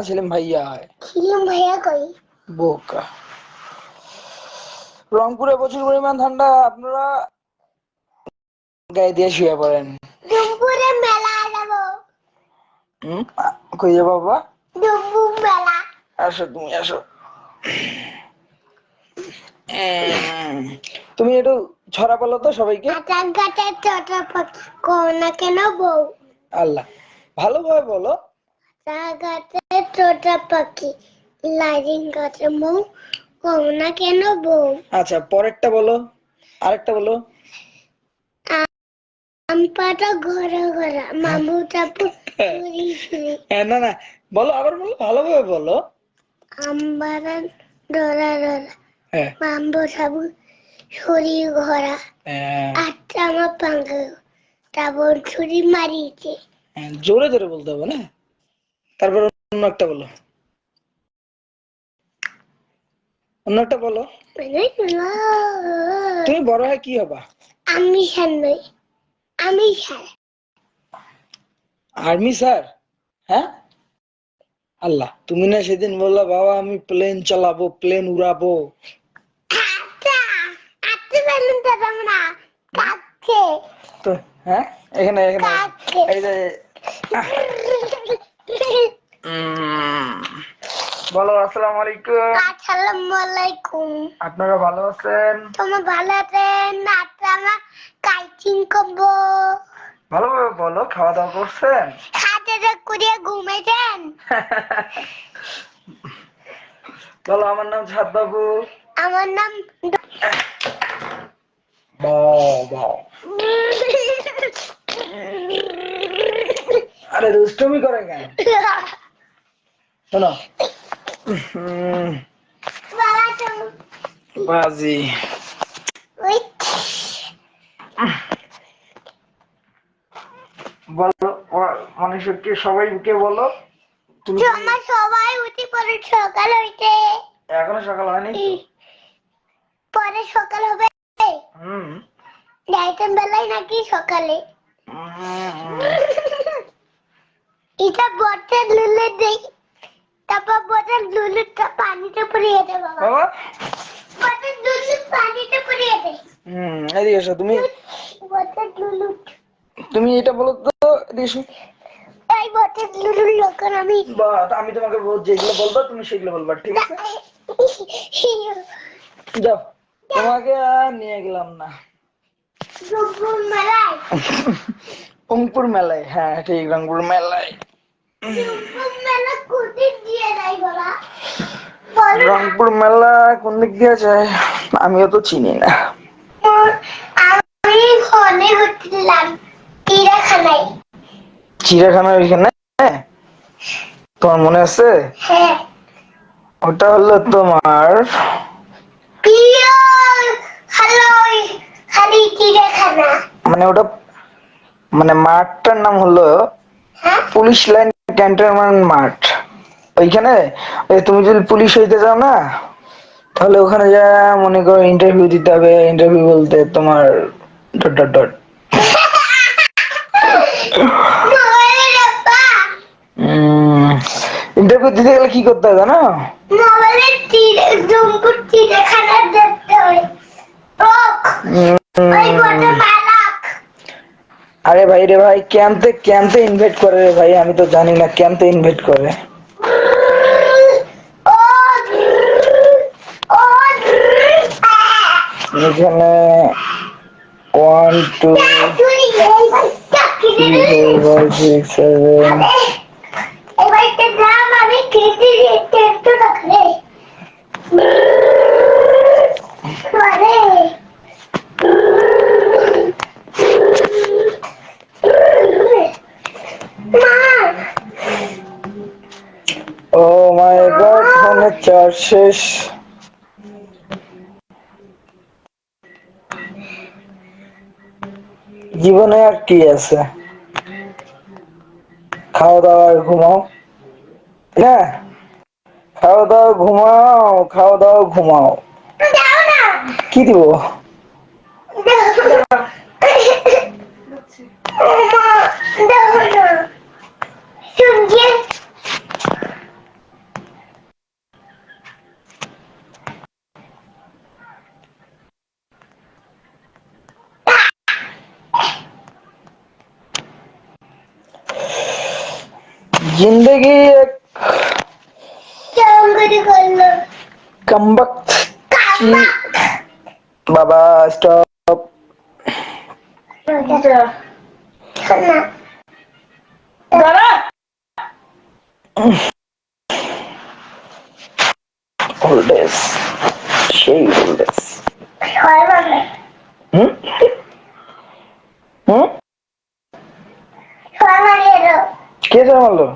সেলিম ভাইয়া হয়। সেলিম ভাইয়া কই? বোকা। রংপুরে প্রচুর পরিমাণ ঠান্ডা, আপনারা গায়ে দিয়ে শুয়ে পড়েন। রংপুরে মেলা যাবো। কই যাবো বাবা? রংপুর মেলা। আসো, তুমি আসো। তুমি একটু ছড়া বলো তো সবাইকে। আকাশ গাছে ছোট পাখি কও না কেন বউ? আল্লাহ, ভালোভাবে বলো। আকাশ গাছে ছোট পাখি লাইরিং গাছে মৌ কও না কেন বউ? আচ্ছা, পরেরটা বলো, আরেকটা বলো। আমপাটা ঘোরা ঘোরা মামু টাপু চুরি চুরি। না না, বলো, আবার বলো, ভালোভাবে বলো। আমবারা ডরা ডরা মাম্বু সাবু শরীর ঘোরা। আচ্ছা আমার পাঙ্গা তারপর ছুরি মারিয়েছে। জোরে জোরে বলতে হবে না। তারপর অন্য একটা বলো, অন্য একটা বলো। তুমি বড় হয় কি হবা? আমি স্যার নই, আমি স্যার। Army sir? হ্যাঁ, আল্লাহ, তুমি না সেদিন বললা বাবা আমি প্লেন চালাবো, প্লেন উড়াবো। আচ্ছা আচ্ছা বলুন তো তোমরা কাছে তো হ্যাঁ, এখানে এখানে এই যে বলো আসসালামু আলাইকুম। আসসালামু আলাইকুম। আপনারা ভালো আছেন? তোমরা ভালো আছেন? আচ্ছা আমরা কাইচিং করবো। ভালোভাবে বলো, খাওয়া দাওয়া করছেন? হাতে করে ঘুমেছেন? বলো আমার নাম ছাদ বাবু। আমার নাম আরে দুষ্টুমি করে কেন? শোনো, বাজি বলো, মানুষকে সবাইকে বলো। তুমি আমার সবাই উঠে পড়ে সকাল হইতে। এখনো সকাল হয়নি? পরে সকাল হবে। রাইতের বেলায় নাকি সকালে? এটা বটের লুলে দেই, তারপর বটের লুলুটা পানিতে পুড়িয়ে দে বাবা। বটের লুলু পানিতে পুড়িয়ে দে। এদিকে এসো তুমি। বটের লুলু তুমি এটা বলো তো, এদিকে এসো। এই বটের লুলুর লোকন আমি আমি তোমাকে যেগুলো বলবো তুমি সেগুলো বলবা, ঠিক আছে? যাও, তোমাকে আর নিয়ে গেলাম না। রংপুর মেলায়? রংপুর মেলায়, হ্যাঁ ঠিক, রংপুর মেলায়। রংপুর মেলা কোন দিক দিয়ে যায় বাবা? রংপুর মেলা কোন দিক দিয়ে যায় আমিও তো চিনি না। আমি ফোনে হচ্ছিলাম চিড়িয়াখানায়। চিড়িয়াখানার ওইখানে? তোমার মনে আছে? হ্যাঁ। ওটা হলো তোমার মানে ওটা মানে মাঠটার নাম হলো পুলিশ লাইন ক্যান্টনমেন্ট মাঠ। ওইখানে তুমি যদি পুলিশ হইতে চাও না, তাহলে ওখানে যা মনে করো ইন্টারভিউ দিতে হবে। ইন্টারভিউ বলতে তোমার ডট ডট ডট ইন্টারভিউ দিতে গেলে কি করতে হবে জানো? আরে ভাই রে ভাই, ক্যাম্পে ক্যাম্পে ইনভাইট করে রে ভাই, আমি তো জানি না ক্যাম্পে ইনভাইট করে। এখানে 1 2 3 4 5 6 7 ও মাই গড, ফোনের চার্জ শেষ। জীবনে আর কি আছে? খাওয়া দাওয়া আর ঘুমাও না, খাওয়া দাওয়া ঘুমাও, খাওয়া দাওয়া ঘুমাও। কি দিব? जिंदगी एक কেমন করে করলো कमबख्त কাম্মা बाबा स्टॉप না old days সেই old days হয় মানে হুম হুম হয় মানে এলো কে মারলো